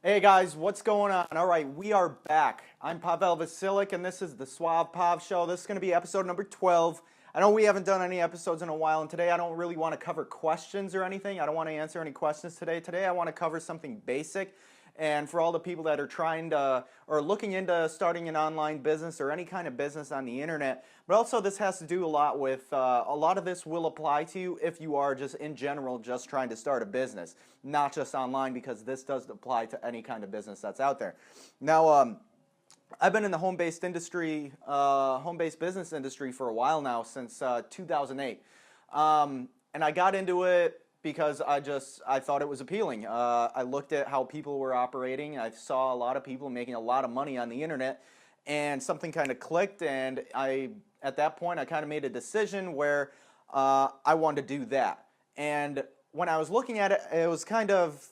Hey guys, what's going on? All right, we are back. I'm Pavel Vasilic, and this is the SuavPav Show. This is going to be episode number 12. I know we haven't done any episodes in a while, and today I don't really want to cover questions or anything. I don't want to answer any questions today. Today I want to cover something basic. And for all the people that are trying to or looking into starting an online business or any kind of business on the internet, but also this has to do a lot with a lot of this will apply to you if you are just in general just trying to start a business, not just online, because this does apply to any kind of business that's out there. Now, I've been in the home-based industry, home-based business industry for a while now, since 2008, and I got into it because I thought it was appealing. I looked at how people were operating. I saw a lot of people making a lot of money on the internet, and something kind of clicked. And at that point, I kind of made a decision where I wanted to do that. And when I was looking at it, it was kind of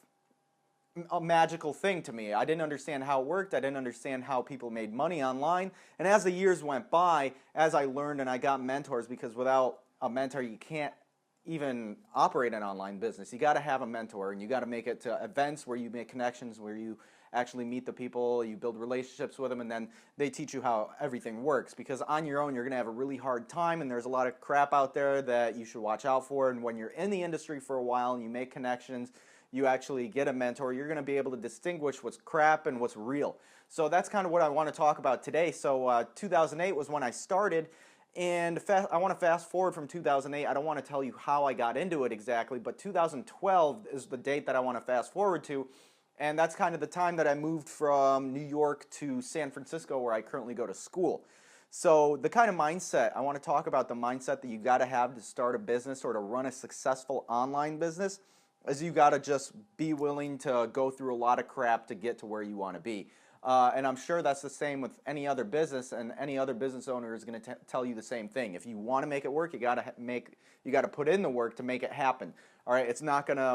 a magical thing to me. I didn't understand how it worked. I didn't understand how people made money online. And as the years went by, as I learned and I got mentors, because without a mentor, you can't even operate an online business. You got to have a mentor, and you got to make it to events where you make connections, where you actually meet the people, you build relationships with them, and then they teach you how everything works. Because on your own, you're going to have a really hard time, and there's a lot of crap out there that you should watch out for. And when you're in the industry for a while and you make connections, you actually get a mentor, you're going to be able to distinguish what's crap and what's real. So that's kind of what I want to talk about today. So 2008 was when I started. And I want to fast forward from 2008. I don't want to tell you how I got into it exactly, but 2012 is the date that I want to fast forward to. And that's kind of the time that I moved from New York to San Francisco, where I currently go to school. So the kind of mindset, I want to talk about the mindset that you got to have to start a business or to run a successful online business, is you got to just be willing to go through a lot of crap to get to where you want to be. And I'm sure that's the same with any other business, and any other business owner is going to tell you the same thing. If you want to make it work, you got to put in the work to make it happen. All right,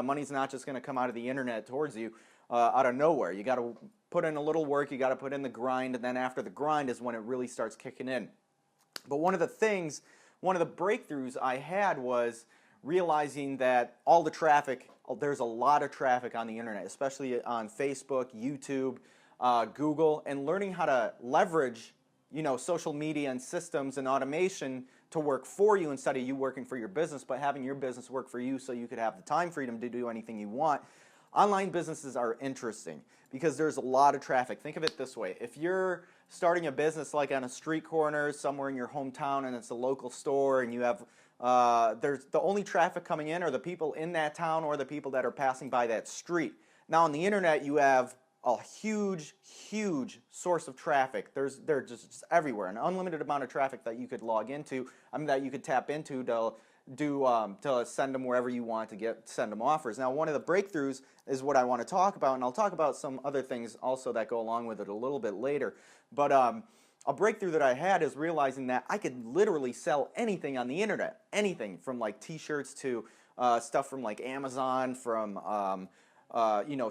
money's not just going to come out of the internet towards you out of nowhere. You got to put in a little work, you got to put in the grind, and then after the grind is when it really starts kicking in. But one of the breakthroughs I had was realizing that there's a lot of traffic on the internet, especially on Facebook, YouTube, Google, and learning how to leverage, social media and systems and automation to work for you instead of you working for your business, but having your business work for you so you could have the time freedom to do anything you want. Online businesses are interesting because there's a lot of traffic. Think of it this way. If you're starting a business like on a street corner somewhere in your hometown, and it's a local store, and you have there's the only traffic coming in are the people in that town or the people that are passing by that street. Now on the internet, you have a huge source of traffic. They're just everywhere, an unlimited amount of traffic that you could log into, that you could tap into to send them wherever you want to send them offers. Now, one of the breakthroughs is what I want to talk about, and I'll talk about some other things also that go along with it a little bit later. But a breakthrough that I had is realizing that I could literally sell anything on the internet, anything from like T-shirts to stuff from like Amazon, from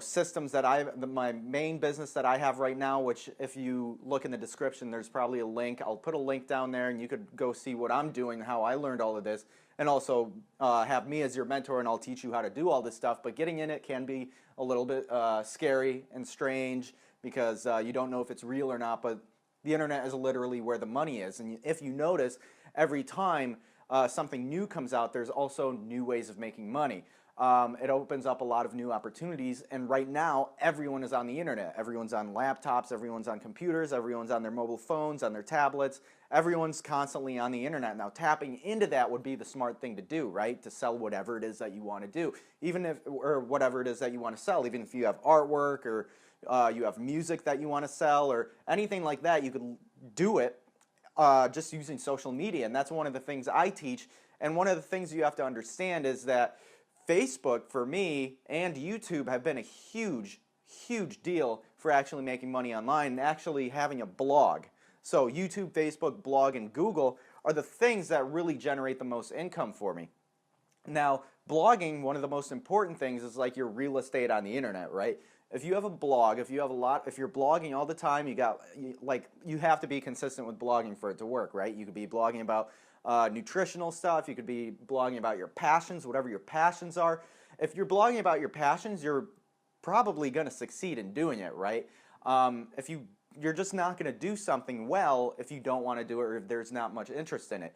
systems that my main business that I have right now, which if you look in the description, there's probably a link. I'll put a link down there, and you could go see what I'm doing, how I learned all of this, and also have me as your mentor, and I'll teach you how to do all this stuff. But getting in it can be a little bit scary and strange because you don't know if it's real or not, but the internet is literally where the money is. And if you notice, every time something new comes out, there's also new ways of making money. It opens up a lot of new opportunities, and right now everyone is on the internet. Everyone's on laptops, everyone's on computers, everyone's on their mobile phones, on their tablets. Everyone's constantly on the internet. Now, tapping into that would be the smart thing to do, right? To sell whatever it is that you want to do, or whatever it is that you want to sell. Even if you have artwork, or you have music that you want to sell, or anything like that, you could do it just using social media. And that's one of the things I teach. And one of the things you have to understand is that Facebook, for me, and YouTube have been a huge deal for actually making money online and actually having a blog. So YouTube, Facebook, blog, and Google are the things that really generate the most income for me. Now, blogging, one of the most important things is like your real estate on the internet, right? If you have a blog, if you're blogging all the time, you have to be consistent with blogging for it to work, right? You could be blogging about nutritional stuff. You could be blogging about your passions, whatever your passions are. If you're blogging about your passions, you're probably going to succeed in doing it, right? If you're just not going to do something well if you don't want to do it or if there's not much interest in it.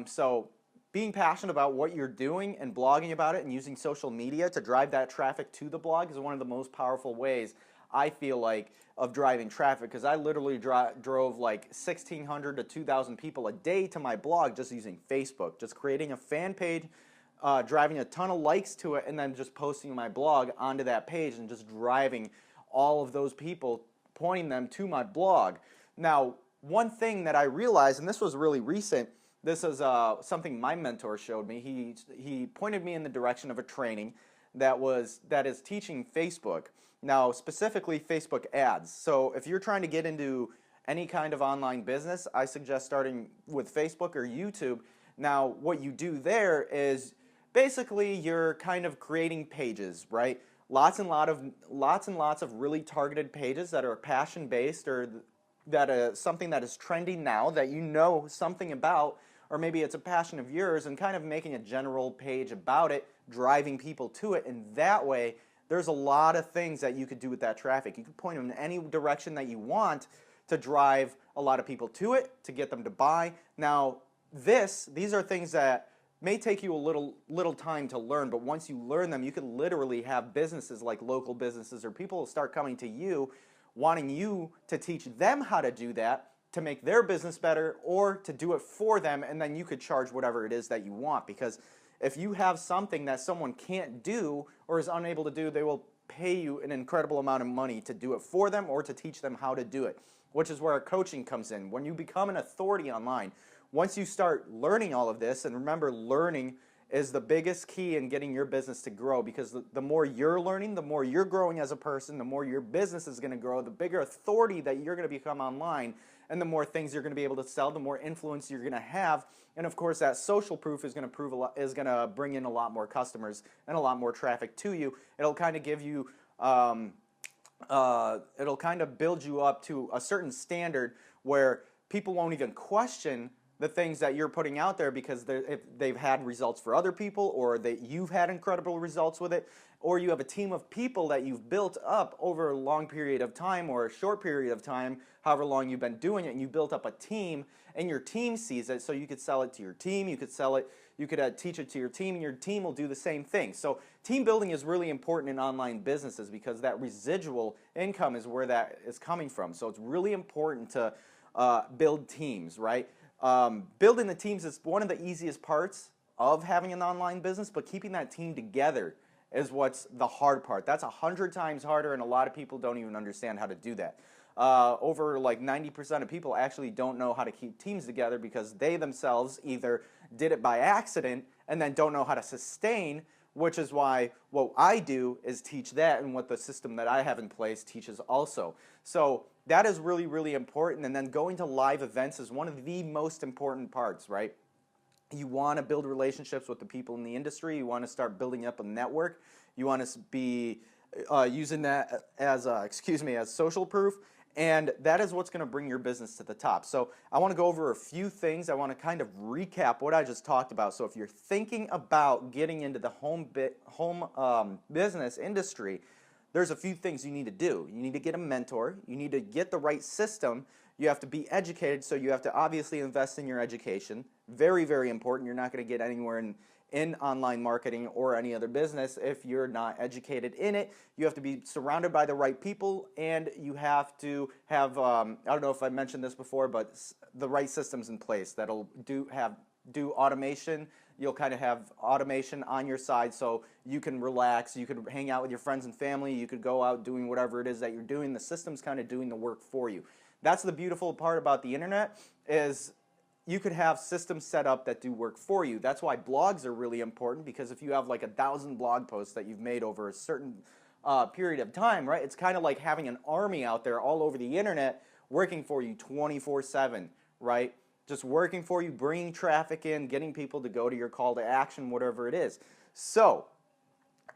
So being passionate about what you're doing and blogging about it and using social media to drive that traffic to the blog is one of the most powerful ways, I feel like, of driving traffic, because I literally drove like 1,600 to 2,000 people a day to my blog just using Facebook, just creating a fan page, driving a ton of likes to it, and then just posting my blog onto that page and just driving all of those people, pointing them to my blog. Now, one thing that I realized, and this was really recent, this is something my mentor showed me. He pointed me in the direction of a training that is teaching Facebook. Now, specifically Facebook ads. So if you're trying to get into any kind of online business, I suggest starting with Facebook or YouTube. Now, what you do there is basically you're kind of creating pages, right? Lots and lots of really targeted pages that are passion-based or that something that is trending now that you know something about, or maybe it's a passion of yours, and kind of making a general page about it, driving people to it, and that way there's a lot of things that you could do with that traffic. You could point them in any direction that you want to drive a lot of people to it, to get them to buy. Now, these are things that may take you a little time to learn, but once you learn them, you could literally have businesses like local businesses, or people will start coming to you wanting you to teach them how to do that, to make their business better, or to do it for them, and then you could charge whatever it is that you want. Because if you have something that someone can't do or is unable to do, they will pay you an incredible amount of money to do it for them or to teach them how to do it, which is where our coaching comes in. When you become an authority online, once you start learning all of this, and remember, learning is the biggest key in getting your business to grow, because the more you're learning, the more you're growing as a person, the more your business is going to grow, the bigger authority that you're going to become online, and the more things you're going to be able to sell, the more influence you're going to have, and of course that social proof is going to bring in a lot more customers and a lot more traffic to you. It'll kind of give you, it'll kind of build you up to a certain standard where people won't even question the things that you're putting out there, because if they've had results for other people, or that you've had incredible results with it, or you have a team of people that you've built up over a long period of time or a short period of time, however long you've been doing it, and you built up a team, and your team sees it, so you could sell it to your team, you could teach it to your team, and your team will do the same thing. So team building is really important in online businesses, because that residual income is where that is coming from. So it's really important to build teams, right? Building the teams is one of the easiest parts of having an online business, but keeping that team together is what's the hard part. That's 100 times harder, and a lot of people don't even understand how to do that. Over like 90% of people actually don't know how to keep teams together, because they themselves either did it by accident and then don't know how to sustain, which is why what I do is teach that, and what the system that I have in place teaches also. So that is really, really important. And then going to live events is one of the most important parts, right? You want to build relationships with the people in the industry. You want to start building up a network. You want to be using that as social proof. And that is what's going to bring your business to the top. So I want to go over a few things. I want to kind of recap what I just talked about. So if you're thinking about getting into the home business industry, there's a few things you need to do. You need to get a mentor. You need to get the right system. You have to be educated, so you have to obviously invest in your education. Very, very important. You're not going to get anywhere in online marketing or any other business if you're not educated in it. You have to be surrounded by the right people, and you have to have, I don't know if I mentioned this before, but the right systems in place that'll do automation. You'll kind of have automation on your side, so you can relax, you could hang out with your friends and family, you could go out doing whatever it is that you're doing. The system's kind of doing the work for you. That's the beautiful part about the internet, is you could have systems set up that do work for you. That's why blogs are really important, because if you have like 1,000 blog posts that you've made over a certain period of time, right? It's kind of like having an army out there all over the internet working for you 24/7, right? Just working for you, bringing traffic in, getting people to go to your call to action, whatever it is. So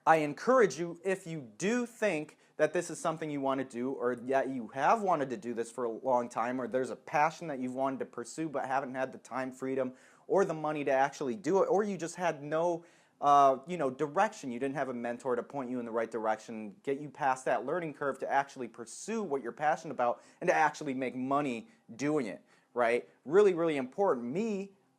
I encourage you, if you do think that this is something you want to do, or that you have wanted to do this for a long time, or there's a passion that you've wanted to pursue but haven't had the time freedom or the money to actually do it, or you just had no direction. You didn't have a mentor to point you in the right direction, get you past that learning curve to actually pursue what you're passionate about and to actually make money doing it, right? Really, really important.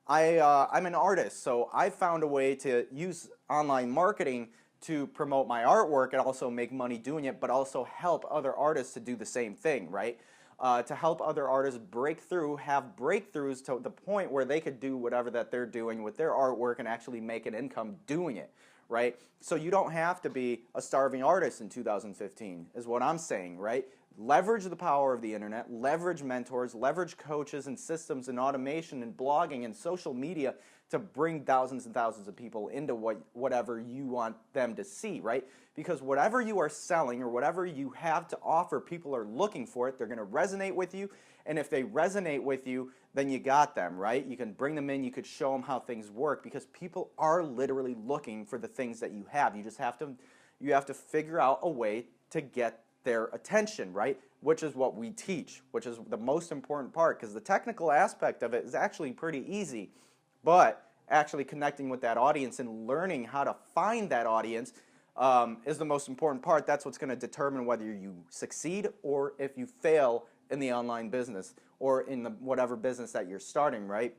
I'm an artist, so I found a way to use online marketing to promote my artwork and also make money doing it, but also help other artists to do the same thing, right? To help other artists break through, have breakthroughs to the point where they could do whatever that they're doing with their artwork and actually make an income doing it, right? So you don't have to be a starving artist in 2015 is what I'm saying, right? Leverage the power of the internet, leverage mentors, leverage coaches and systems and automation and blogging and social media to bring thousands and thousands of people into whatever you want them to see, right? Because whatever you are selling or whatever you have to offer, people are looking for it. They're going to resonate with you. And if they resonate with you, then you got them, right? You can bring them in. You could show them how things work because people are literally looking for the things that you have. You just have to figure out a way to get their attention, right? Which is what we teach, which is the most important part because the technical aspect of it is actually pretty easy. But actually connecting with that audience and learning how to find that audience is the most important part. That's what's going to determine whether you succeed or if you fail in the online business or in whatever business that you're starting, right?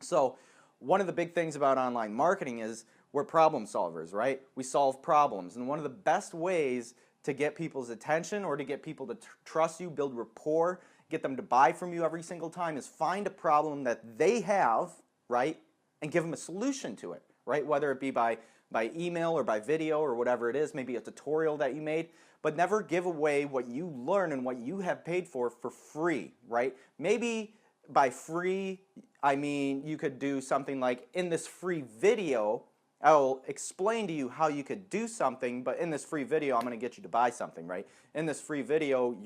So one of the big things about online marketing is we're problem solvers, right? We solve problems. And one of the best ways to get people's attention or to get people to trust you, build rapport, get them to buy from you every single time is find a problem that they have, right, and give them a solution to it, right? Whether it be by email or by video or whatever it is, maybe a tutorial that you made, but never give away what you learn and what you have paid for free, right? Maybe by free, I mean you could do something like in this free video, I will explain to you how you could do something, but in this free video, I'm going to get you to buy something, right? In this free video,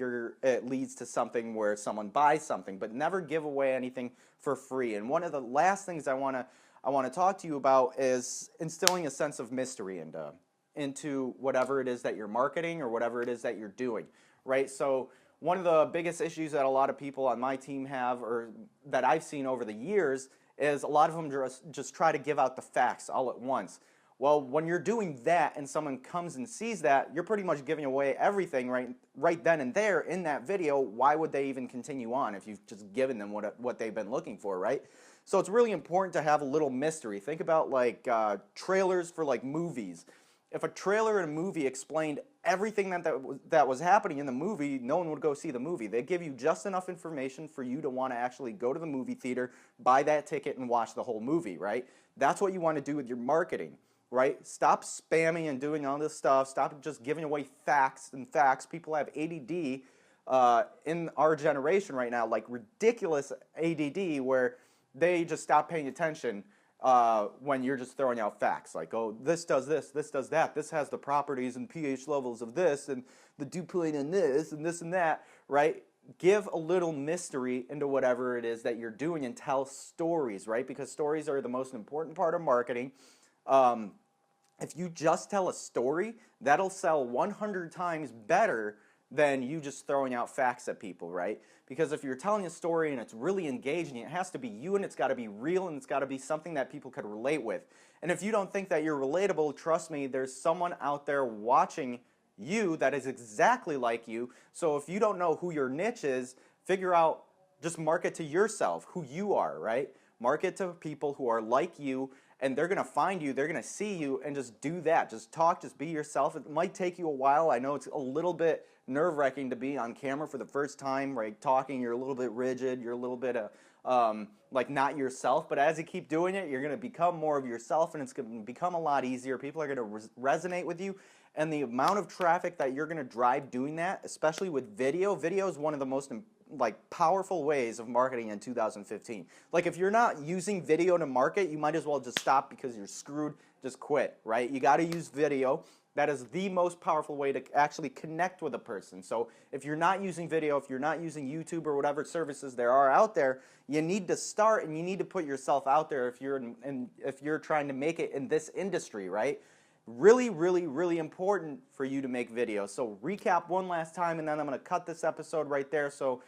it leads to something where someone buys something, but never give away anything for free. And one of the last things I want to talk to you about is instilling a sense of mystery into whatever it is that you're marketing or whatever it is that you're doing, right? So one of the biggest issues that a lot of people on my team have or that I've seen over the years is a lot of them just try to give out the facts all at once. Well, when you're doing that and someone comes and sees that, you're pretty much giving away everything right then and there in that video. Why would they even continue on if you've just given them what they've been looking for, right? So it's really important to have a little mystery. Think about like trailers for like movies. If a trailer in a movie explained everything that was happening in the movie, no one would go see the movie. They give you just enough information for you to want to actually go to the movie theater, buy that ticket, and watch the whole movie, right? That's what you want to do with your marketing, right? Stop spamming and doing all this stuff. Stop just giving away facts and facts. People have ADD in our generation right now, like ridiculous ADD, where they just stop paying attention when you're just throwing out facts like, oh, this does that, this has the properties and pH levels of this, and the dew point in this and that, right? Give a little mystery into whatever it is that you're doing and tell stories, right? Because stories are the most important part of marketing. If you just tell a story, that'll sell 100 times better than you just throwing out facts at people, right? Because if you're telling a story and it's really engaging, it has to be you and it's got to be real and it's got to be something that people could relate with. And if you don't think that you're relatable, trust me, there's someone out there watching you that is exactly like you. So if you don't know who your niche is, figure out, just market to yourself, who you are, right? Market to people who are like you, and they're going to find you, they're going to see you, and just do that. Just talk, just be yourself. It might take you a while. I know it's a little bit nerve-wracking to be on camera for the first time, right? Talking, you're a little bit rigid, you're a little bit like not yourself, but as you keep doing it, you're going to become more of yourself, and it's going to become a lot easier. People are going to resonate with you, and the amount of traffic that you're going to drive doing that, especially with video is one of the most powerful ways of marketing in 2015. Like if you're not using video to market, you might as well just stop because you're screwed. Just quit, right? You got to use video. That is the most powerful way to actually connect with a person. So if you're not using video, if you're not using YouTube or whatever services there are out there, you need to start and you need to put yourself out there if you're trying to make it in this industry, right? Really, really, really important for you to make videos. So recap one last time, and then I'm going to cut this episode right there. So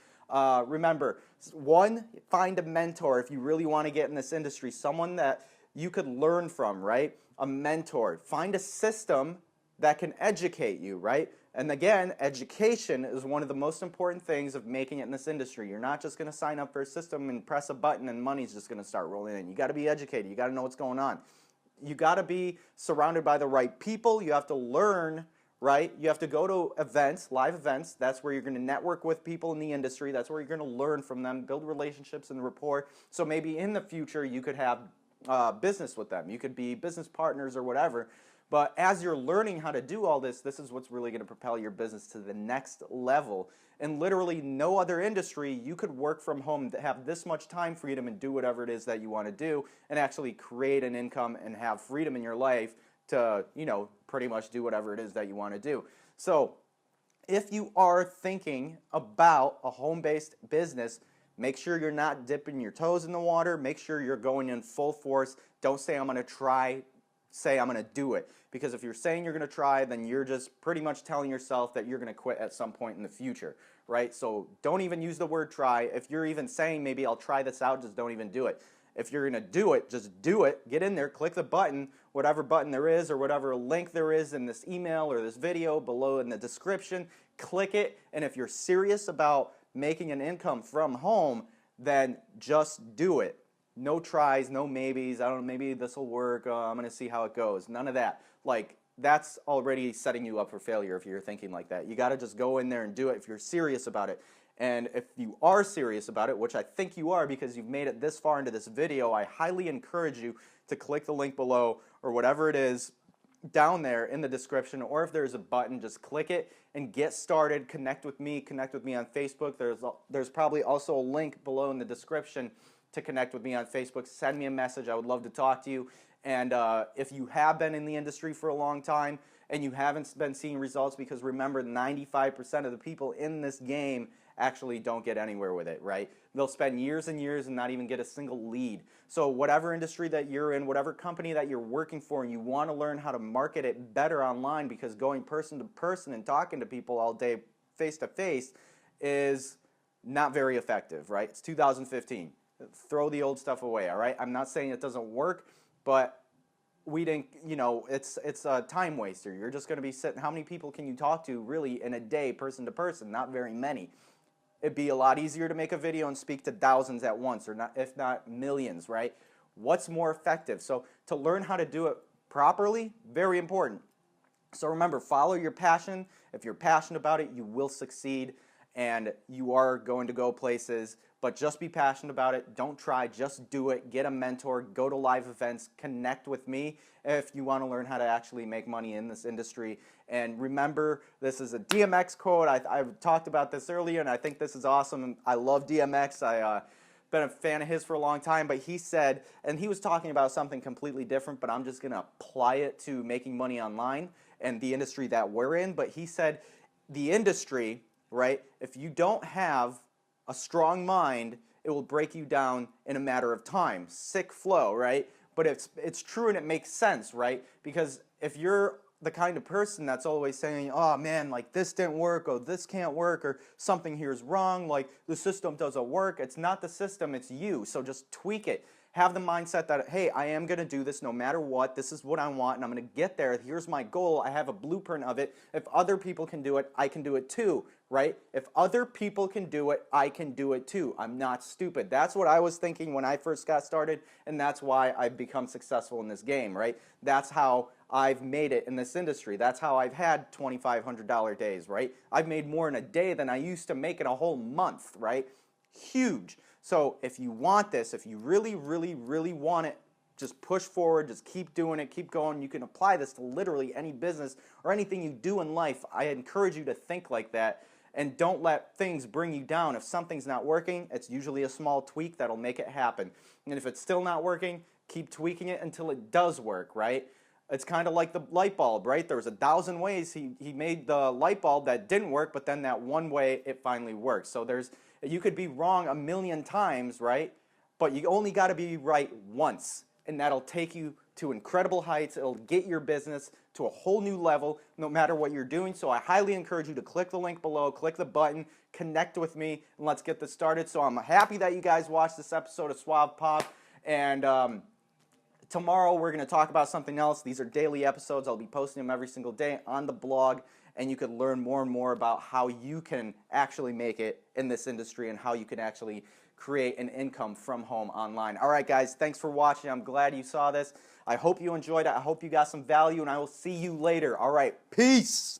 remember, one, find a mentor if you really want to get in this industry, someone that you could learn from, right? A mentor. Find a system that can educate you, right? And again, education is one of the most important things of making it in this industry. You're not just going to sign up for a system and press a button and money's just going to start rolling in. You got to be educated. You got to know what's going on. You got to be surrounded by the right people. You have to learn, right? You have to go to events, live events. That's where you're going to network with people in the industry. That's where you're going to learn from them, build relationships and rapport. So maybe in the future you could have business with them. You could be business partners or whatever. But as you're learning how to do all this, this is what's really going to propel your business to the next level. In literally no other industry, you could work from home, have this much time freedom and do whatever it is that you want to do and actually create an income and have freedom in your life to, pretty much do whatever it is that you want to do. So if you are thinking about a home-based business, make sure you're not dipping your toes in the water. Make sure you're going in full force. Don't say, I'm going to try. Say, I'm going to do it. Because if you're saying you're going to try, then you're just pretty much telling yourself that you're going to quit at some point in the future, right? So don't even use the word try. If you're even saying, maybe I'll try this out, just don't even do it. If you're going to do it, just do it. Get in there, click the button, whatever button there is or whatever link there is in this email or this video below in the description. Click it, and if you're serious about making an income from home, then just do it. No tries, no maybes. I don't know, maybe this will work. I'm going to see how it goes. None of that. Like, that's already setting you up for failure if you're thinking like that. You got to just go in there and do it if you're serious about it. And if you are serious about it, which I think you are because you've made it this far into this video, I highly encourage you to click the link below or whatever it is down there in the description, or if there's a button, just click it and get started. Connect with me on Facebook. There's probably also a link below in the description to connect with me on Facebook. Send me a message. I would love to talk to you. And if you have been in the industry for a long time and you haven't been seeing results, because remember, 95% of the people in this game actually don't get anywhere with it, right? They'll spend years and years and not even get a single lead. So whatever industry that you're in, whatever company that you're working for, and you want to learn how to market it better online, because going person to person and talking to people all day face to face is not very effective, right? It's 2015. Throw the old stuff away, all right? I'm not saying it doesn't work, but we didn't, it's a time waster. You're just going to be sitting, how many people can you talk to really in a day, person to person? Not very many. It'd be a lot easier to make a video and speak to thousands at once, or not, if not millions, right? What's more effective? So to learn how to do it properly, very important. So remember, follow your passion. If you're passionate about it, you will succeed, and you are going to go places. But just be passionate about it. Don't try. Just do it. Get a mentor. Go to live events. Connect with me if you want to learn how to actually make money in this industry. And remember, this is a DMX quote. I've talked about this earlier, and I think this is awesome. I love DMX. I've been a fan of his for a long time. But he said, and he was talking about something completely different, but I'm just going to apply it to making money online and the industry that we're in. But he said, the industry, right, if you don't have a strong mind, it will break you down in a matter of time. Sick flow, right? But it's true and it makes sense, right? Because if you're the kind of person that's always saying, oh man, like this didn't work, or this can't work, or something here is wrong, like the system doesn't work, it's not the system, it's you. So just tweak it. Have the mindset that, hey, I am going to do this no matter what. This is what I want, and I'm going to get there. Here's my goal. I have a blueprint of it. If other people can do it, I can do it too, right? If other people can do it, I can do it too. I'm not stupid. That's what I was thinking when I first got started, and that's why I've become successful in this game, right? That's how I've made it in this industry. That's how I've had $2,500 days, right? I've made more in a day than I used to make in a whole month, right? Huge. So if you want this, if you really, really, really want it, just push forward, just keep doing it, keep going. You can apply this to literally any business or anything you do in life. I encourage you to think like that, and don't let things bring you down. If something's not working, it's usually a small tweak that'll make it happen. And if it's still not working, keep tweaking it until it does work, right? It's kind of like the light bulb, right? There was 1,000 ways he made the light bulb that didn't work, but then that one way it finally worked. So you could be wrong 1,000,000 times, right? But you only got to be right once, and that'll take you to incredible heights. It'll get your business to a whole new level no matter what you're doing. So I highly encourage you to click the link below, click the button, connect with me, and let's get this started. So I'm happy that you guys watched this episode of SuavPav, and Tomorrow we're going to talk about something else. These are daily episodes. I'll be posting them every single day on the blog, and you can learn more and more about how you can actually make it in this industry and how you can actually create an income from home online. All right, guys, thanks for watching. I'm glad you saw this. I hope you enjoyed it. I hope you got some value, and I will see you later. All right, peace.